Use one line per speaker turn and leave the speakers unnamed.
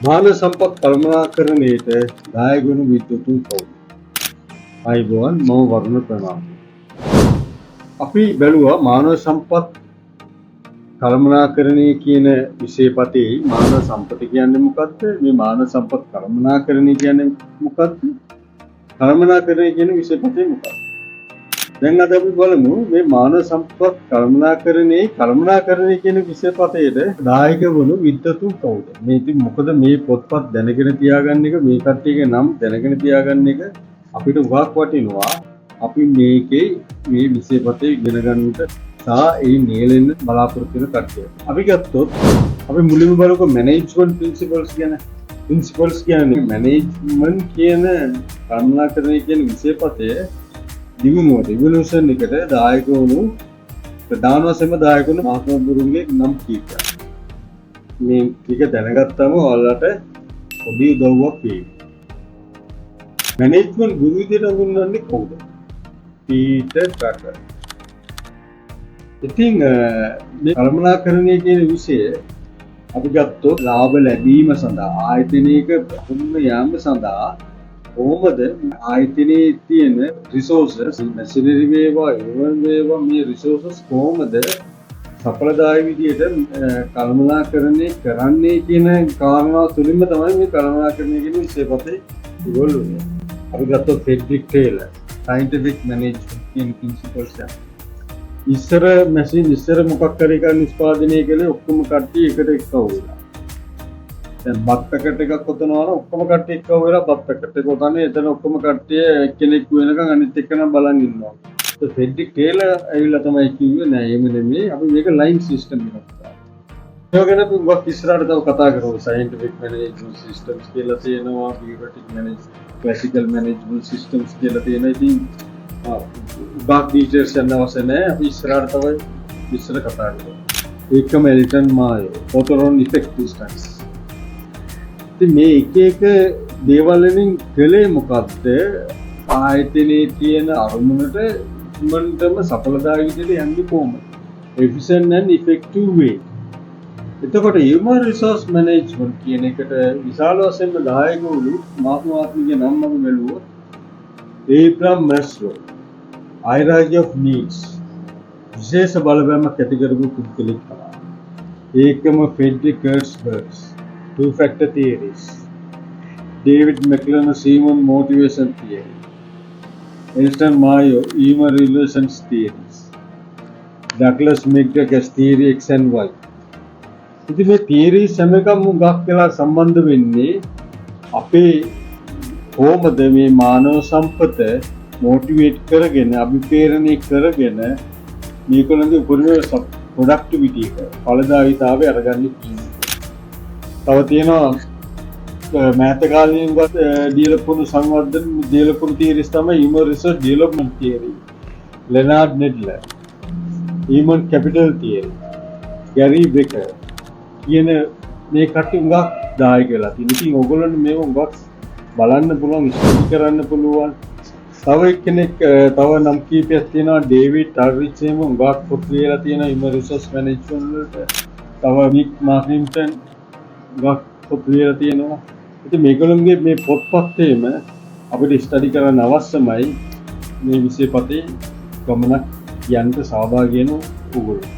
මානව සම්පත් කළමනාකරණයට දායක වන විද්වතුන් කවුද? අයිබෝන් මම වරුණ ප්‍රනාන්දු. අපි බැලුවා මානව සම්පත් කළමනාකරණය කියන විෂයපතේ මානව සම්පත කියන්නේ මොකක්ද? මේ මානව සම්පත් කළමනාකරණය කියන්නේ මොකක්ද? කළමනාකරණය කියන විෂයපතේ මොකක්ද? දැන් අද අපි බලමු මේ මානව සම්පත් කළමනාකරණය කියන විෂයපතේට දායක වුණු විද්වතුන් කවුද? මේ ඉතින් මොකද මේ පොත්පත් දැනගෙන තියාගන්න එක, මේ කට්ටියගේ නම් දැනගෙන තියාගන්න එක අපිට උගක් වටිනවා. අපි මේකේ මේ විෂයපතේ ඉගෙන ගන්නට සහ ඒ නියැලෙන්න බලාපොරොත්තු වෙන කට්ටිය. අපි ගත්තොත් අපි මුලින්ම බලමු මැනේජ්මන්ට් ප්‍රින්සිපල්ස් කියන්නේ. ප්‍රින්සිපල්ස් කියන්නේ මැනේජ්මන්ට් කියන කළමනාකරණය කියන විෂයපතේ දිවිනුවට ඉවලුෂන් එකට දායක වුණු ප්‍රධාන වශයෙන්ම දායක වුණු මහත්මා ගුරුන්ගේ නම් කීපයක්. මේ ටික දැනගත්තම ඔයාලට පොඩි උදව්වක් වෙයි. මැනේජ්මන්ට් ගුරු විදියට හඳුන්වන්නේ කවුද? Peter tracker. ඉතින් මේ කළමනාකරණය කියන විෂය අපි ගත්තොත් ලාභ ලැබීම සඳහා ආයතනයක ප්‍රමුඛ යාම සඳහා කොහොමද ආයතනයේ තියෙන රිසෝසස් මැෂිනරි වේවා ඒවන් වේවා මේ රිසෝසස් කොහොමද සඵලදායී විදියට කළමනාකරණය කරන්නේ කියන කාරණාව තුලින්ම තමයි මේ කළමනාකරණය කියන විෂයපතේ ඉවොල්ුනේ. අපි ගත්තොත් ෆෙඩරික් ටේලර් සයන්ටිෆික් මැනේජ්මන්ට් කියන ප්‍රින්සිපල්ස් එක. ඉස්සර මොකක් හරි එකක් නිෂ්පාදනය කළේ ඔක්කොම කට්ටිය එකට එක්කව වෙලා. දැන් බත් පැකට් එකක් කොතනවා නම් ඔක්කොම කට්ටිය එක්කව වෙලා බත් පැකට් එක කොතන්නේ එතන ඔක්කොම කට්ටිය එක්කෙනෙක් වෙනකන් අනිත් එක්කෙනා බලන් ඉන්නවා. ඒ ෆෙඩරික් ටේලර් ඇවිල්ලා තමයි කිව්වේ නෑ එහෙම නෙමෙයි අපි මේක ලයින් සිස්ටම් එකක් කරා. ඒක ගැන අපි වක් ඉස්සරහට තව කතා කරමු. සයන්ටිෆික් මැනේජ්මන්ට් සිස්ටම්ස් කියලා තියෙනවා, බියුරොක්‍රටික් ක්ලාසිකල් මැනේජ්මන්ට් සිස්ටම්ස් කියලා තියෙනවා. ඉතින් උගක් ඩීටේල්ස් යන අවශ්‍ය නැහැ. අපි ඉස්සරහට තව විස්තර කතා කරමු. ඒකම එල්ටන් මායෝ පොතොරොන් ඉෆෙක්ට් ස්ටඩිස්. ඉතින් මේ එක දේවල් වලින් කලේ මොකද්ද? ආයතනයේ තියෙන අරමුණට ඉක්මනටම සඵලදායී විදිහට යන්නේ කොහොමද? efficient and effective way. එතකොට human resource management කියන එකට විශාල වශයෙන්ම දායක වුණු මාත්මාත්මික නම් මම බැලුවොත් ඒබ්‍රහම් මැස්ලෝ hierarchy of needs විශේෂ බලපෑමක් ඇති කරපු පුද්ගලෙක් තමයි. ඒකම Frederick හර්ට්ස්බර්ග්ස් two factor theories, David McClellan Simon motivation theory, Erston Mayo human relations theories, Douglas McGregor's theory X and Y. ඉතින් මේ theories හැම එකම මුගක් කියලා සම්බන්ධ වෙන්නේ අපේ කොහොමද මේ මානව සම්පත මොටිවේට් කරගෙන අභිප්‍රේරණය කරගෙන මේකලගේ උපරිම ප්‍රොඩක්ටිවිටි එක ඵලදායීතාවය අරගන්නේ කියන්නේ. තව තියෙනවා මෑත කාලීන ඩෙවලොප්මන්ට් සංවර්ධන ඩෙවලොප්මන්ට් තියරිස් තමයි human resource development theory, Leonard Nedler, human capital theory, Gary Becker කියන මේ කට්ටිය උගක් දායක වෙලා තියෙනවා. ඉතින් ඕගොල්ලන්ට මේව උගක් බලන්න පුළුවන්, ස්ටඩි කරන්න පුළුවන්. තව කෙනෙක් තව නම් කීපයක් තියෙනවා. ඩේවිඩ් ටර්රිච් එහෙම උගක් පොත් ලියලා තියෙනවා human resource management වලට. තව මික් මාකින්ටන් උගක් පොත් ලියලා තියෙනවා. ඉතින් මේගොල්ලන්ගේ මේ පොත්පත් එහෙම අපිට ස්ටඩි කරන්න අවශ්‍යමයි. මේ විෂයපතේ ගමනක් යන්න සහභාගී වෙන ඕගොල්ලෝ.